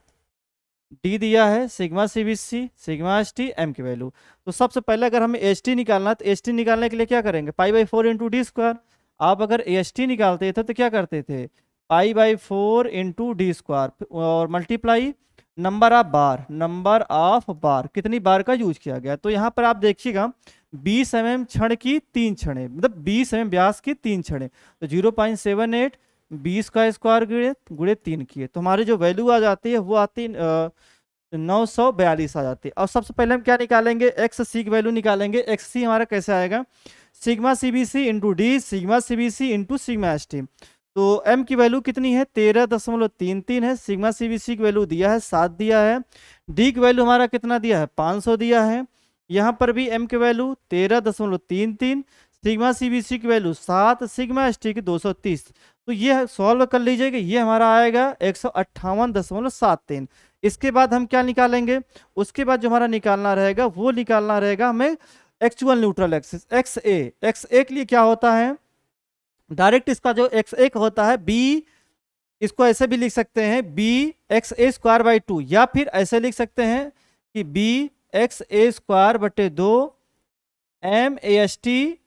डी दिया है, sigma CBC, sigma ST, M की वैल्यू। तो सबसे पहले अगर हमें एसटी निकालना है तो एसटी निकालने के लिए क्या करेंगे, π/4 × d²। आप अगर एसटी निकालते थे तो क्या करते थे, π/4 × d² और मल्टीप्लाई नंबर ऑफ बार, कितनी बार का यूज किया गया। तो यहाँ पर आप देखिएगा 20 mm छड़ की 3 छड़ें, मतलब 20 mm व्यास की 3 छड़ें, तो 0.78 20 का स्क्वायर गुणे 3 किए, तो हमारी जो वैल्यू आ जाती है वो आती 942 आ जाती है। और सबसे पहले हम क्या निकालेंगे, एक्स सी की वैल्यू निकालेंगे। एक्स सी हमारा कैसे आएगा, sigma CBC into D, sigma CBC into sigma ST. तो m की वैल्यू कितनी है, 13.33 है। सिग्मा सीबीसी की वैल्यू दिया है 7 दिया है। डी की वैल्यू हमारा कितना दिया है, 500 दिया है। यहाँ पर भी m की वैल्यू 13.33, सिग्मा सीबीसी की वैल्यू 7, सिग्मा एसटी की 230। तो ये सॉल्व कर लीजिएगा, ये हमारा आएगा 158.73। इसके बाद हम क्या निकालेंगे, उसके बाद जो हमारा निकालना रहेगा वो निकालना रहेगा हमें एक्चुअल न्यूट्रल एक्सिस, एक्स ए के लिए क्या होता है, डायरेक्ट इसका जो x1 होता है b, इसको ऐसे भी लिख सकते हैं bxa²/2, या फिर ऐसे लिख सकते हैं कि bxa²/2 MAST-d-xa।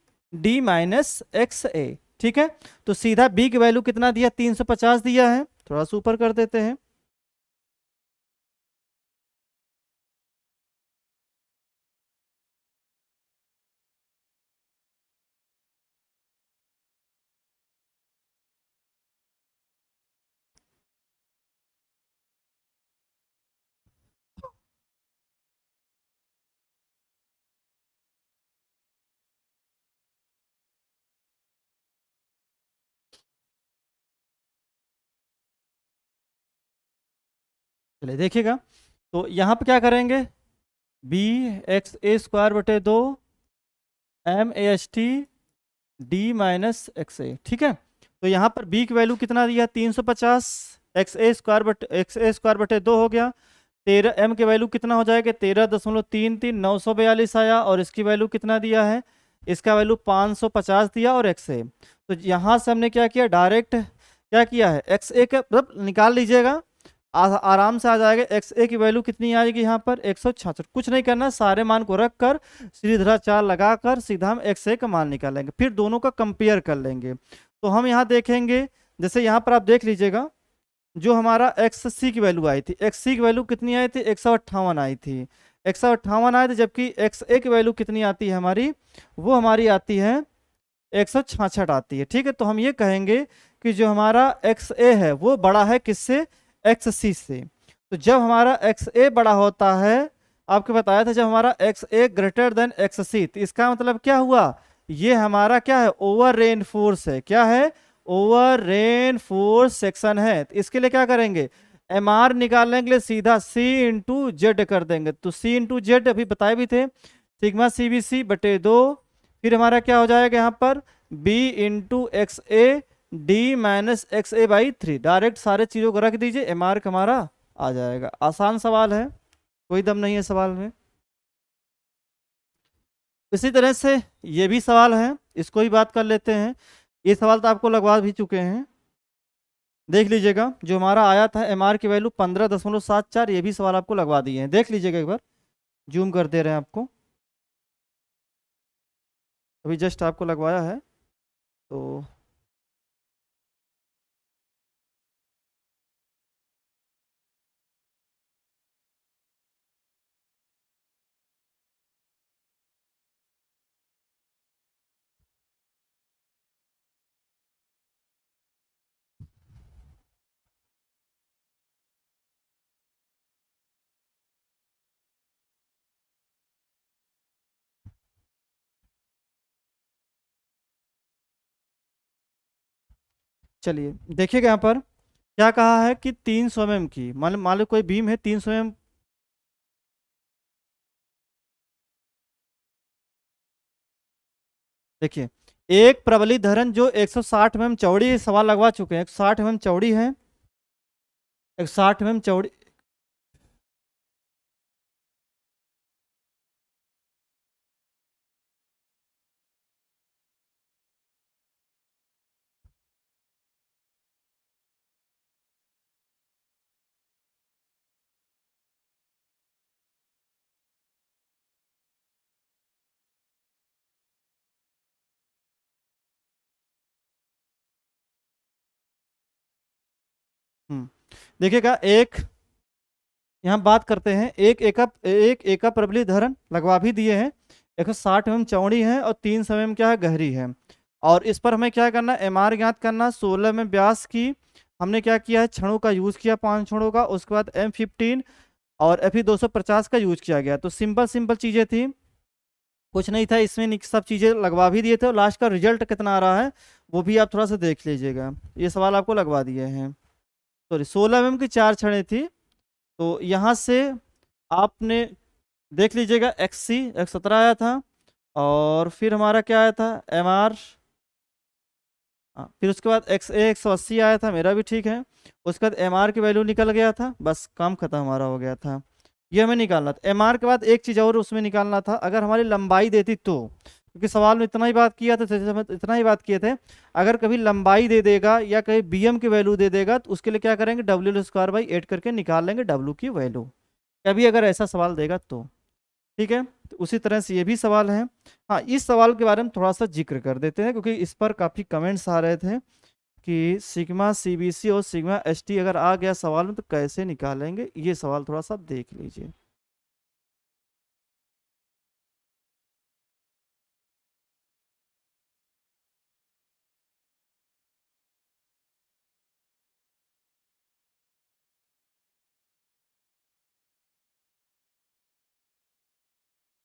ठीक है, तो सीधा b की वैल्यू कितना दिया, 350 दिया है। थोड़ा सा ऊपर कर देते हैं, चलिए देखिएगा, तो यहाँ पे क्या करेंगे, बी एक्स ए स्क्वायर बटे 2 M A S T D minus x A, ठीक है। तो यहाँ पर बी की वैल्यू कितना दिया, 350, एक्स ए स्क्वायर बटे 2 हो गया, 13 एम की वैल्यू कितना हो जाएगा, 13.33, 942 आया, और इसकी वैल्यू कितना दिया है, इसका वैल्यू 550 दिया, और एक्स ए। तो यहाँ से हमने क्या किया, डायरेक्ट क्या किया है, एक्स ए का मतलब निकाल लीजिएगा, आराम से आ जाएगा। एक्स ए की वैल्यू कितनी आएगी यहाँ पर 166, कुछ नहीं करना, सारे मान को रख कर सीधा चार लगा कर सीधा हम एक्स ए का मान निकालेंगे, फिर दोनों का कंपेयर कर लेंगे। तो हम यहाँ देखेंगे, जैसे यहाँ पर आप देख लीजिएगा, जो हमारा एक्स सी की वैल्यू आई थी, एक्स सी की वैल्यू कितनी आई थी, 158 आई थी, 158 आए थे, जबकि एक्स ए की वैल्यू कितनी आती है हमारी, वो हमारी आती है 166 आती है, ठीक है। तो हम ये कहेंगे कि जो हमारा एक्स ए है वो बड़ा है किससे, एक्स सी से। तो जब हमारा एक्स ए बड़ा होता है, आपको बताया था जब हमारा एक्स ए ग्रेटर देन एक्स सी, तो इसका मतलब क्या हुआ, ये हमारा क्या है, ओवर रेनफोर्स है, क्या है, ओवर रेनफोर्स सेक्शन है। तो इसके लिए क्या करेंगे, एम आर निकालने के लिए सीधा सी इंटू जेड कर देंगे। तो सी इंटू जेड अभी बताए भी थे, सिग्मा सी बी सी बटे 2, फिर हमारा क्या हो जाएगा यहाँ पर B into x A D minus x A by 3, direct सारे चीज़ों को रख दीजिए, एम आर हमारा आ जाएगा। आसान सवाल है, कोई दम नहीं है सवाल में। इसी तरह से ये भी सवाल है, इसको ही बात कर लेते हैं। ये सवाल तो आपको लगवा भी चुके हैं, देख लीजिएगा, जो हमारा आया था एम आर की वैल्यू 15.74, ये भी सवाल आपको लगवा दिए हैं, देख लीजिएगा एक बार, जूम कर दे रहे हैं आपको, अभी जस्ट आपको लगवाया है। तो चलिए देखिएगा, यहाँ पर क्या कहा है कि 300 mm की, मान लो कोई बीम है 300 mm, देखिए एक प्रबलित धरन जो 160 mm चौड़ी है, सवाल लगवा चुके हैं, 160 mm चौड़ी है, 160 mm चौड़ी, देखिएगा, एक यहाँ बात करते हैं, एक एका प्रबलित धरन लगवा भी दिए हैं, 160 mm चौड़ी है और 300 mm क्या है, गहरी है। और इस पर हमें क्या करना है, एम आर ज्ञात करना, 16 में व्यास की हमने क्या किया है, छड़ों का यूज किया, 5 छड़ों का, उसके बाद M15 और Fe 250 का यूज किया गया। तो सिंपल सिंपल चीजें थी, कुछ नहीं था इसमें, सब चीजें लगवा भी दिए थे, और लास्ट का रिजल्ट कितना आ रहा है वो भी आप थोड़ा सा देख लीजिएगा। ये सवाल आपको लगवा दिए हैं, सॉरी 16 mm की 4 छड़ें थी। तो यहाँ से आपने देख लीजिएगा, XC 117 आया था, और फिर हमारा क्या आया था, MR, फिर उसके बाद XA 180 आया था, मेरा भी ठीक है। उसके बाद MR की वैल्यू निकल गया था, बस काम खत्म हमारा हो गया था। ये हमें निकालना था। MR के बाद एक चीज़ और उसमें निकालना था, अगर हमारी लंबाई देती तो, क्योंकि सवाल में इतना ही बात किया था, इतना ही बात किए थे, अगर कभी लंबाई दे देगा या कहीं BM की वैल्यू दे देगा, तो उसके लिए क्या करेंगे, W² करके निकाल लेंगे W की वैल्यू, कभी अगर ऐसा सवाल देगा तो, ठीक है। तो उसी तरह से ये भी सवाल है। हाँ, इस सवाल के बारे में थोड़ा सा जिक्र कर देते हैं, क्योंकि इस पर काफ़ी कमेंट्स आ रहे थे कि सिग्मा CBC और सिग्मा ST अगर आ गया सवाल में तो कैसे निकालेंगे, ये सवाल थोड़ा सा देख लीजिए।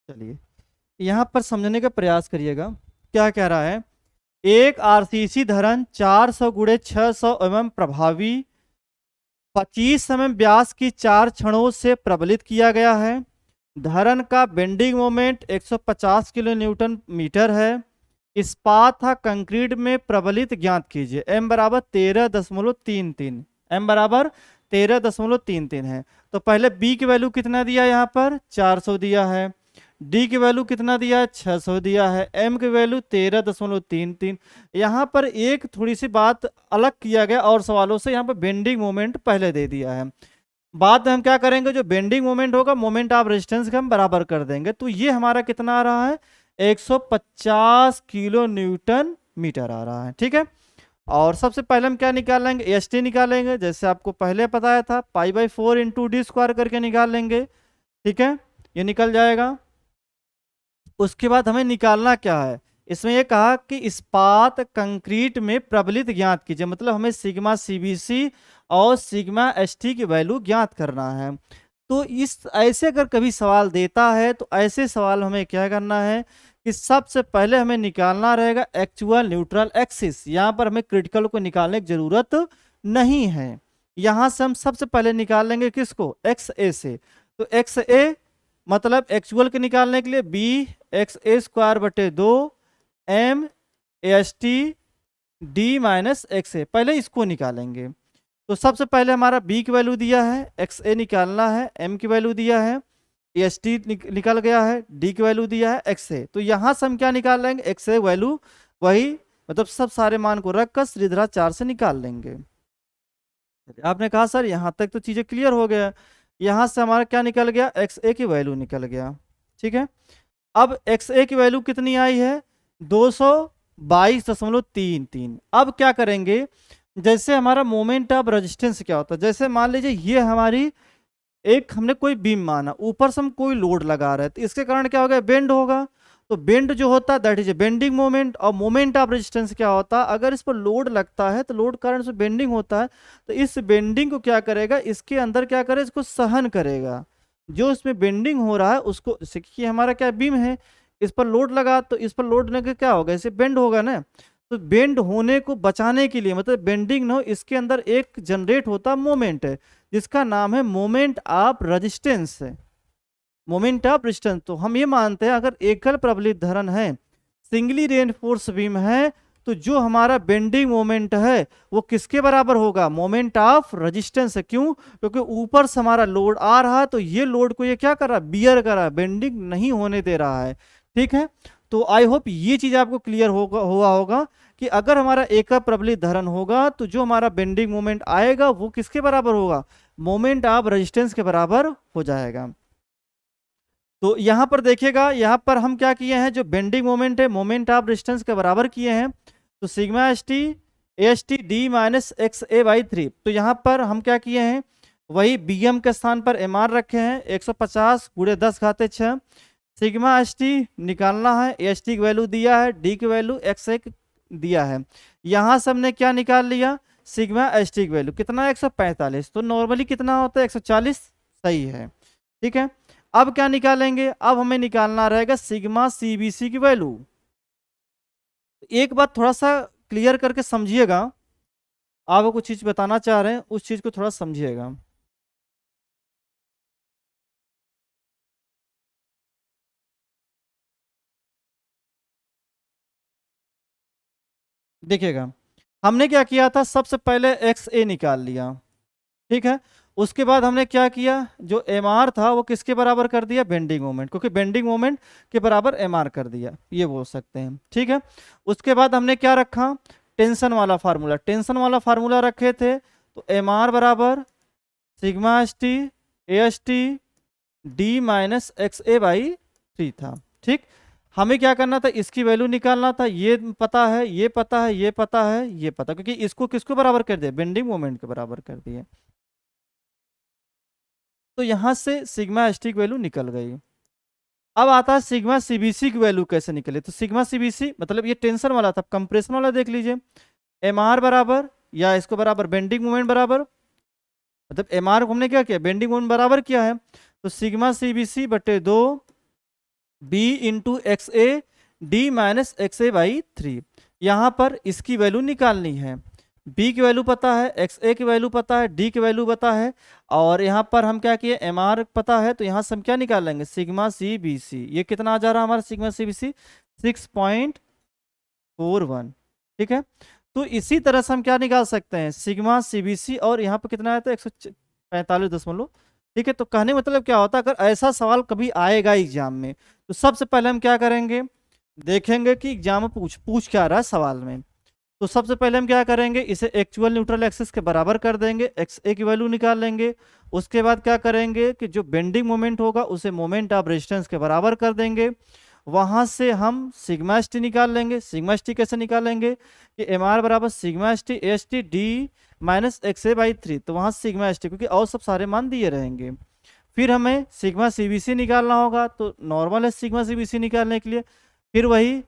चलिए यहाँ पर समझने का प्रयास करिएगा, क्या कह रहा है, एक RCC धरन 400 × 600 mm प्रभावी 25 mm व्यास की 4 छड़ों से प्रबलित किया गया है। धरन का bending moment 150 kilo newton metre है। इस्पात था कंक्रीट में प्रबलित ज्ञात कीजिए। m बराबर 13.33, m बराबर 13.33 है। तो पहले b की वैल्यू कितना दिया है, यहाँ पर 400 दिया है। d की वैल्यू कितना दिया है, 600 दिया है। m की वैल्यू 13.33। यहाँ पर एक थोड़ी सी बात अलग किया गया और सवालों से, यहाँ पर बेंडिंग मोमेंट पहले दे दिया है। बाद में हम क्या करेंगे, जो बेंडिंग मोमेंट होगा मोमेंट ऑफ रेजिस्टेंस का हम बराबर कर देंगे। तो ये हमारा कितना आ रहा है, 150 किलो न्यूटन मीटर आ रहा है। ठीक है, और सबसे पहले हम क्या निकालेंगे, एस टी निकालेंगे, जैसे आपको पहले बताया था π/4 इंटू डी स्क्वायर करके निकाल लेंगे। ठीक है, ये निकल जाएगा। उसके बाद हमें निकालना क्या है, इसमें ये कहा कि इस्पात कंक्रीट में प्रबलित ज्ञात कीजिए, मतलब हमें सिग्मा सीबीसी और सिग्मा एसटी की वैल्यू ज्ञात करना है। तो इस ऐसे अगर कभी सवाल देता है तो ऐसे सवाल हमें क्या करना है कि सबसे पहले हमें निकालना रहेगा एक्चुअल न्यूट्रल एक्सिस। यहाँ पर हमें क्रिटिकल को निकालने की जरूरत नहीं है। यहाँ से हम सबसे पहले निकाल लेंगे किसको, एक्स ए से। तो एक्स ए मतलब एक्चुअल के निकालने के लिए बी एक्स ए स्क्वायर बटे 2 M S T D minus x A, पहले इसको निकालेंगे। तो सबसे पहले हमारा b की वैल्यू दिया है, एक्स ए निकालना है, m की वैल्यू दिया है, एस टी निकल गया है, d की वैल्यू दिया है एक्स ए। तो यहाँ से हम क्या निकाल लेंगे, एक्स ए वैल्यू वही, मतलब सब सारे मान को रखकर सीधा 4 से निकाल लेंगे। आपने कहा सर यहाँ तक तो चीज़ें क्लियर हो गया। यहाँ से हमारा क्या निकल गया, एक्स ए की वैल्यू निकल गया। ठीक है, अब एक्स ए की वैल्यू कितनी आई है, 222.33। अब क्या करेंगे, जैसे हमारा मोमेंट ऑफ रेजिस्टेंस क्या होता है, जैसे मान लीजिए ये हमारी एक हमने कोई बीम माना, ऊपर से हम कोई लोड लगा रहे हैं, तो इसके कारण क्या होगा, बेंड होगा। तो बेंड जो होता है that is a bending moment. और मोमेंट ऑफ रेजिस्टेंस क्या होता है, अगर इस पर लोड लगता है तो लोड कारण से बेंडिंग होता है। तो इस बेंडिंग को क्या करेगा, इसके अंदर क्या करेगा, इसको सहन करेगा। जो इसमें बेंडिंग हो रहा है उसको, कि हमारा क्या बीम है, इस पर लोड लगा तो इस पर लोड लगे क्या होगा, इसे बेंड होगा ना। तो बेंड होने को बचाने के लिए, मतलब बेंडिंग न हो, इसके अंदर एक जनरेट होता मोमेंट है जिसका नाम है मोमेंट ऑफ रेजिस्टेंस है, मोमेंट ऑफ रेजिस्टेंस। तो हम ये मानते हैं अगर एकल प्रबलित धरन है, सिंगली रेनफोर्स बीम है, तो जो हमारा बेंडिंग मोमेंट है वो किसके बराबर होगा, मोमेंट ऑफ रेजिस्टेंस है। क्यों, क्योंकि ऊपर से हमारा लोड आ रहा है, तो ये लोड को ये क्या कर रहा है, बियर कर रहा है, बेंडिंग नहीं होने दे रहा है। ठीक है, तो आई होप ये चीज आपको क्लियर हुआ होगा कि अगर हमारा एकल प्रबलित धरन होगा तो जो हमारा बेंडिंग मोमेंट आएगा वो किसके बराबर होगा, मोमेंट ऑफ रेजिस्टेंस के बराबर हो जाएगा। तो यहां पर देखिएगा, यहां पर हम क्या किए हैं, जो बेंडिंग मोमेंट है मोमेंट ऑफ रेजिस्टेंस के बराबर किए हैं। तो sigma S T D minus x A by 3। तो यहां पर हम क्या किए हैं, वही बी एम के स्थान पर एम आर रखे हैं, 150 गुणे 10⁻6। सिग्मा एस टी निकालना है, एस टी की वैल्यू दिया है, डी की वैल्यू एक्स ए दिया है। यहां से हमने क्या निकाल लिया, सिग्मा एस टी की वैल्यू कितना है, 145। तो नॉर्मली कितना होता है, 140, सही है। ठीक है, अब क्या निकालेंगे, अब हमें निकालना रहेगा सिग्मा सीबीसी की वैल्यू। एक बात थोड़ा सा क्लियर करके समझिएगा, आप कुछ चीज बताना चाह रहे हैं, उस चीज को थोड़ा समझिएगा। देखिएगा, हमने क्या किया था, सबसे पहले एक्स ए निकाल लिया। ठीक है, उसके बाद हमने क्या किया, जो एम आर था वो किसके बराबर कर दिया, बेंडिंग मोमेंट, क्योंकि बेंडिंग मोमेंट के बराबर एम आर कर दिया, ये बोल सकते हैं। ठीक है, उसके बाद हमने क्या रखा, टेंशन वाला फार्मूला, टेंशन वाला फार्मूला रखे थे। तो एम आर बराबर sigma S t s T D minus x A by 3 था। ठीक, हमें क्या करना था, इसकी वैल्यू निकालना था। ये पता है, ये पता है, ये पता है, ये पता, क्योंकि इसको किसको बराबर कर दिया, बेंडिंग मोमेंट के बराबर कर दिए। तो यहां से सिग्मा एस टी की वैल्यू निकल गई। अब आता है सिग्मा सीबीसी की वैल्यू कैसे निकले। तो सिग्मा सीबीसी मतलब ये टेंशन वाला था, कंप्रेशन वाला देख लीजिए। एम आर बराबर, या इसको बराबर बेंडिंग मोमेंट बराबर, मतलब एम आर को हमने क्या किया, बेंडिंग मोमेंट बराबर किया है। तो सिग्मा सीबीसी बटे 2 B into x A D minus x A by 3। यहाँ पर इसकी वैल्यू निकालनी है। बी की वैल्यू पता है, एक्स ए की वैल्यू पता है, डी की वैल्यू पता है, और यहाँ पर हम क्या किए, एम आर पता है, तो यहाँ से हम क्या निकाल लेंगे, सिग्मा सी बी सी। ये कितना आ जा रहा है हमारा सिग्मा सी बी सी, 6.41। ठीक है, तो इसी तरह से हम क्या निकाल सकते हैं, सिग्मा सी बी सी, और यहाँ पर कितना आया था, 145.। ठीक है, तो कहने मतलब क्या होता है, अगर ऐसा सवाल कभी आएगा एग्जाम में, तो सबसे पहले हम क्या करेंगे, देखेंगे कि एग्जाम में पूछ क्या रहा है सवाल में। तो सबसे पहले हम क्या करेंगे, इसे एक्चुअल न्यूट्रल एक्सिस के बराबर कर देंगे, एक्स ए की वैल्यू निकाल लेंगे। उसके बाद क्या करेंगे कि जो बेंडिंग मोमेंट होगा उसे मोमेंट ऑफ रेजिस्टेंस के बराबर कर देंगे। वहां से हम सिग्मा एस टी निकाल लेंगे। सिग्मा एस टी कैसे निकालेंगे कि एम आर बराबर sigma S t s T D minus x A by 3। तो वहां सिग्मा एस टी, क्योंकि और सब सारे मान दिए रहेंगे। फिर हमें सिग्मा सी बी सी निकालना होगा, तो नॉर्मल है सिग्मा सी बी सी निकालने के लिए। फिर वही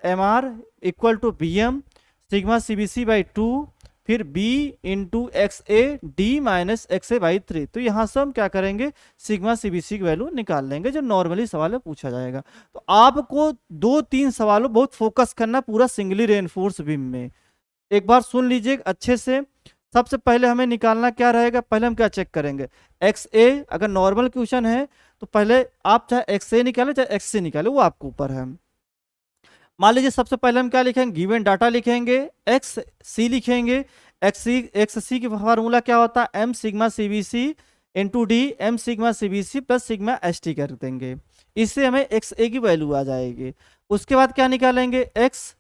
M R equal to B M sigma C B C by 2, फिर b into x A D minus x A by 3। तो यहाँ से हम क्या करेंगे, सिग्मा सी बी सी की वैल्यू निकाल लेंगे, जो नॉर्मली सवाल में पूछा जाएगा। तो आपको 2-3 सवालों बहुत फोकस करना पूरा सिंगली रेनफोर्स बीम में। एक बार सुन लीजिए अच्छे से। सबसे पहले हमें निकालना क्या रहेगा, पहले हम क्या चेक करेंगे, एक्स ए। अगर नॉर्मल क्वेश्चन है तो पहले आप चाहे एक्स ए निकाले चाहे एक्स सी निकाले, वो आपके ऊपर है। मान लीजिए सबसे पहले हम क्या लिखेंगे, गिवन डाटा लिखेंगे, एक्स सी लिखेंगे। एक्स सी की फार्मूला क्या होता है, M sigma C B C into D M sigma C B C plus sigma S T कर देंगे। इससे हमें एक्स ए की वैल्यू आ जाएगी। उसके बाद क्या निकालेंगे, एक्स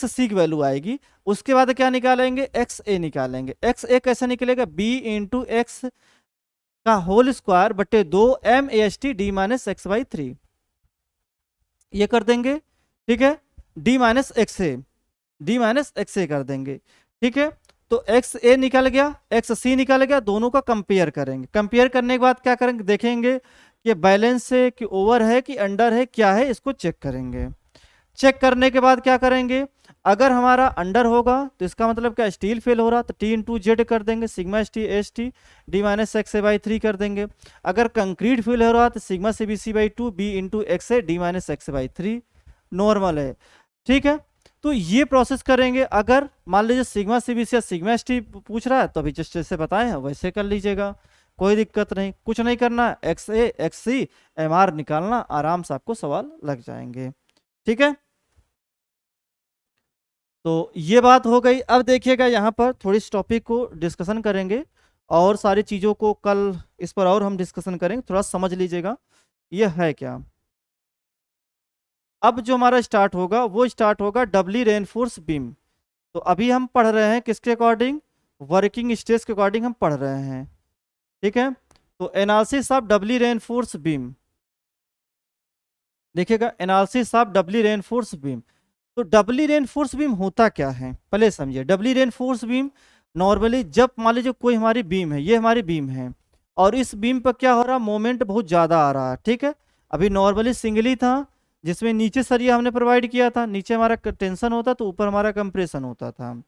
सी की वैल्यू आएगी। उसके बाद क्या निकालेंगे, एक्स ए निकालेंगे। एक्स ए कैसे निकलेगा, बी इंटू एक्स का होल स्क्वायर बटे 2 M A S T D minus x by 3। ये कर देंगे। ठीक है, डी माइनस एक्स ए कर देंगे। ठीक है, तो एक्स ए निकल गया, एक्स सी निकल गया, दोनों का कंपेयर करेंगे। कंपेयर करने के बाद क्या करेंगे, देखेंगे कि बैलेंस है कि ओवर है कि अंडर है, क्या है, इसको चेक करेंगे। चेक करने के बाद क्या करेंगे, अगर हमारा अंडर होगा तो इसका मतलब क्या, स्टील फेल हो रहा, तो टी इंटू जेड कर देंगे, sigma S t s T D minus x A by 3 कर देंगे। अगर कंक्रीट फेल हो रहा तो sigma C B C by 2 B into x A D minus x A by 3 normal है। ठीक है, तो ये प्रोसेस करेंगे। अगर मान लीजिए सिग्मा सी बी सी या सिग्मा एस टी पूछ रहा है तो अभी जस्ट जैसे बताए हैं वैसे कर लीजिएगा, कोई दिक्कत नहीं, कुछ नहीं करना। एक्स ए एक्स सी एम आर निकालना, आराम से आपको सवाल लग जाएंगे। ठीक है, तो ये बात हो गई। अब देखिएगा यहाँ पर थोड़ी इस टॉपिक को डिस्कशन करेंगे और सारी चीज़ों को कल इस पर और हम डिस्कशन करेंगे, थोड़ा समझ लीजिएगा ये है क्या। अब जो हमारा स्टार्ट होगा वो स्टार्ट होगा डबली रेनफोर्स बीम। तो अभी हम पढ़ रहे हैं किसके अकॉर्डिंग, वर्किंग स्ट्रेस के अकॉर्डिंग हम पढ़ रहे हैं। ठीक है, तो analysis of Dabali reinforce beam, देखिएगा analysis of Dabali reinforce beam. तो डबली रेनफोर्स बीम होता क्या है पहले समझिए। डबली रेनफोर्स बीम नॉर्मली जब मान लीजिए कोई हमारी बीम है, ये हमारी बीम है, और इस बीम पर क्या हो रहा है, मोमेंट बहुत ज़्यादा आ रहा है। ठीक है, अभी नॉर्मली सिंगली था जिसमें नीचे सरिया हमने प्रोवाइड किया था, नीचे हमारा टेंशन होता तो ऊपर हमारा कंप्रेशन होता था।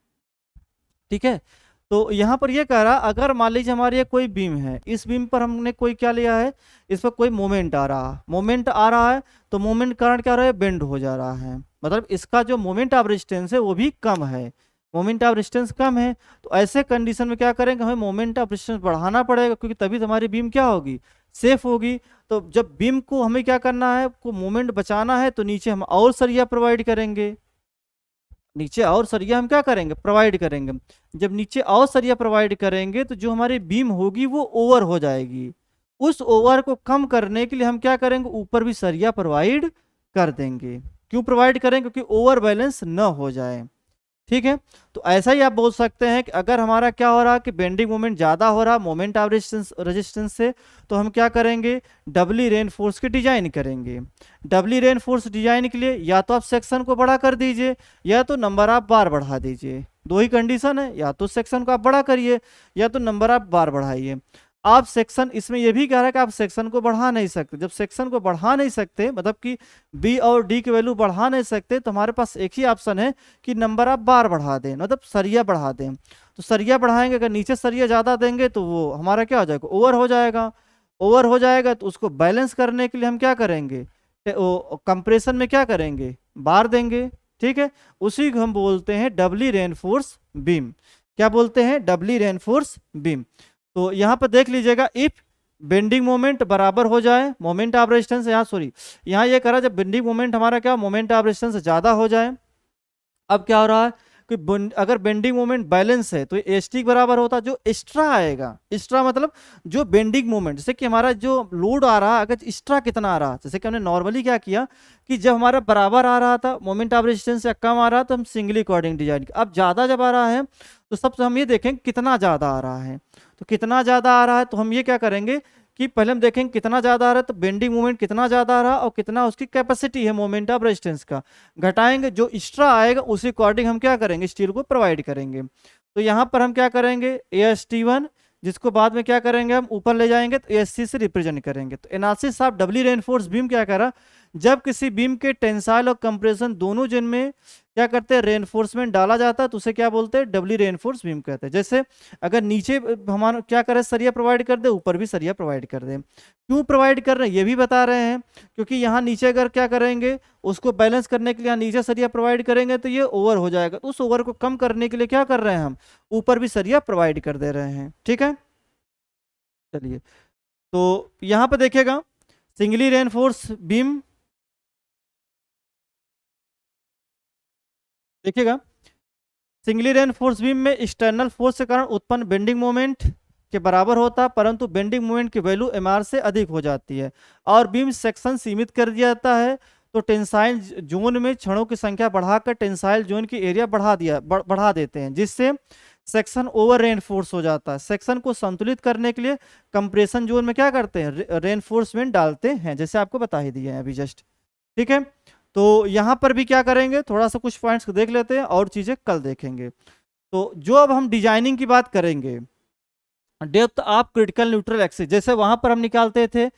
ठीक है, तो यहाँ पर ये कह रहा, अगर मान लीजिए हमारी ये कोई बीम है, इस बीम पर हमने कोई क्या लिया है, इस पर कोई मोमेंट आ रहा है, मोमेंट आ रहा है, तो मोमेंट कारण क्या हो रहा है, बेंड हो जा रहा है, मतलब इसका जो मोमेंट ऑफ रेजिस्टेंस है वो भी कम है, मोमेंट ऑफ रेजिस्टेंस कम है। तो ऐसे कंडीशन में क्या करेंगे, हमें मोमेंट ऑफ रेजिस्टेंस बढ़ाना पड़ेगा, क्योंकि तभी तो हमारी बीम क्या होगी, सेफ होगी। तो जब बीम को हमें क्या करना है, को मोमेंट बचाना है, तो नीचे हम और सरिया प्रोवाइड करेंगे, नीचे और सरिया हम क्या करेंगे, प्रोवाइड करेंगे। जब नीचे और सरिया प्रोवाइड करेंगे तो जो हमारी बीम होगी वो ओवर हो जाएगी। उस ओवर को कम करने के लिए हम क्या करेंगे, ऊपर भी सरिया प्रोवाइड कर देंगे। क्यों प्रोवाइड करें, क्योंकि ओवर बैलेंस न हो जाए। ठीक है, तो ऐसा ही आप बोल सकते हैं कि अगर हमारा क्या हो रहा है कि बेंडिंग मोमेंट ज़्यादा हो रहा, मोमेंट ऑफ रेजिस्टेंस से, तो हम क्या करेंगे, डबली रेनफोर्स की डिजाइन करेंगे। डबली रेनफोर्स डिजाइन के लिए या तो आप सेक्शन को बड़ा कर दीजिए या तो नंबर ऑफ बार बढ़ा दीजिए, दो ही कंडीशन है, या तो सेक्शन को आप बड़ा करिए या तो नंबर ऑफ बार बढ़ाइए। आप सेक्शन, इसमें यह भी कह रहा है कि आप सेक्शन को बढ़ा नहीं सकते। जब सेक्शन को बढ़ा नहीं सकते, मतलब कि बी और डी की वैल्यू बढ़ा नहीं सकते, तो हमारे पास एक ही ऑप्शन है कि नंबर ऑफ बार बढ़ा दें, मतलब सरिया बढ़ा दें। तो सरिया बढ़ाएंगे, अगर नीचे सरिया ज़्यादा देंगे तो वो हमारा क्या हो जाएगा, ओवर हो जाएगा। ओवर हो जाएगा तो उसको बैलेंस करने के लिए हम क्या करेंगे, कंप्रेशन में क्या करेंगे, बार देंगे। ठीक है, उसी को हम बोलते हैं डबली रेनफोर्स बीम, क्या बोलते हैं, डबली रेनफोर्स बीम। तो यहाँ पर देख लीजिएगा, इफ बेंडिंग मोमेंट बराबर हो जाए मोमेंट ऑफ रेजिस्टेंस, यहाँ सॉरी यहाँ ये करा जब बेंडिंग मोमेंट हमारा क्या मोमेंट ऑफ रेजिस्टेंस से ज्यादा हो जाए। अब क्या हो रहा है कि अगर बेंडिंग मोमेंट बैलेंस है तो एस टी बराबर होता है, जो एक्स्ट्रा आएगा, एक्स्ट्रा मतलब जो बेंडिंग मोमेंट, जैसे कि हमारा जो लोड आ रहा है अगर एक्स्ट्रा कितना आ रहा है, जैसे कि हमने नॉर्मली क्या किया कि जब हमारा बराबर आ रहा था मोमेंट ऑफ रेजिस्टेंस या कम आ रहा तो हम सिंगली कॉर्डिंग डिजाइन किया। अब ज़्यादा जब आ रहा है तो सबसे हम ये देखें कितना ज़्यादा आ रहा है, तो कितना ज़्यादा आ रहा है तो हम ये क्या करेंगे कि पहले हम देखेंगे कितना ज़्यादा आ रहा है, तो बेंडिंग मोमेंट कितना ज़्यादा आ रहा है और कितना उसकी कैपेसिटी है मोमेंट ऑफ रेजिस्टेंस का, घटाएंगे, जो एक्स्ट्रा आएगा उसी अकॉर्डिंग हम क्या करेंगे स्टील को प्रोवाइड करेंगे। तो यहाँ पर हम क्या करेंगे AST1, जिसको बाद में क्या करेंगे हम ऊपर ले जाएंगे तो ASC से रिप्रेजेंट करेंगे। तो analysis of Dabali reinforce beam क्या करा, जब किसी बीम के टेंसाइल और कंप्रेशन दोनों जिनमें क्या करते हैं रेनफोर्समेंट डाला जाता है तो उसे क्या बोलते हैं डबली रेनफोर्स बीम कहते हैं। जैसे अगर नीचे हमारा क्या करे सरिया प्रोवाइड कर दे, ऊपर भी सरिया प्रोवाइड कर दे। क्यों प्रोवाइड कर रहे हैं ये भी बता रहे हैं, क्योंकि यहाँ नीचे अगर क्या करेंगे उसको बैलेंस करने के लिए यहाँ नीचे सरिया प्रोवाइड करेंगे तो ये ओवर हो जाएगा, तो उस ओवर को कम करने के लिए क्या कर रहे हैं हम ऊपर भी सरिया प्रोवाइड कर दे रहे हैं। ठीक है, चलिए तो यहाँ पे देखिएगा सिंगली रेनफोर्स बीम, देखिएगा सिंगली रेनफोर्स बीम में एक्सटर्नल फोर्स के कारण उत्पन्न बेंडिंग मोमेंट के बराबर होता है, परंतु बेंडिंग मोमेंट की वैल्यू MR से अधिक हो जाती है और बीम सेक्शन सीमित कर दिया जाता है। तो टेंसाइल जोन में क्षणों की संख्या बढ़ाकर टेंसाइल जोन की एरिया बढ़ा देते हैं, जिससे सेक्शन ओवर रेनफोर्स हो जाता है। सेक्शन को संतुलित करने के लिए कंप्रेशन जोन में क्या करते हैं रेनफोर्समेंट डालते हैं, जैसे आपको बता ही दिए हैं अभी जस्ट। ठीक है, तो यहाँ पर भी क्या करेंगे थोड़ा सा कुछ पॉइंट्स को देख लेते हैं और चीजें कल देखेंगे। तो जो अब हम डिजाइनिंग की बात करेंगे, depth of critical neutral axis, जैसे वहां पर हम निकालते थे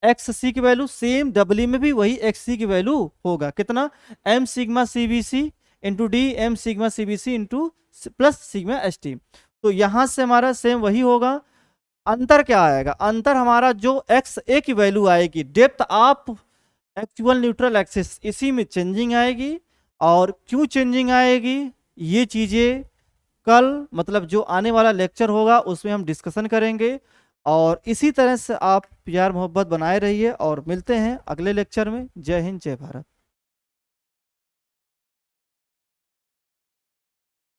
XC की वैल्यू, सेम डब्ल्यू में भी वही XC की वैल्यू होगा कितना M sigma CBC into D M sigma CBC into plus sigma ST। तो यहां से हमारा सेम वही होगा। अंतर क्या आएगा, अंतर हमारा जो XA की वैल्यू आएगी depth of actual neutral axis, इसी में चेंजिंग आएगी। और क्यों चेंजिंग आएगी ये चीजें कल मतलब जो आने वाला लेक्चर होगा उसमें हम डिस्कशन करेंगे। और इसी तरह से आप प्यार मोहब्बत बनाए रहिए और मिलते हैं अगले लेक्चर में। जय हिंद जय भारत।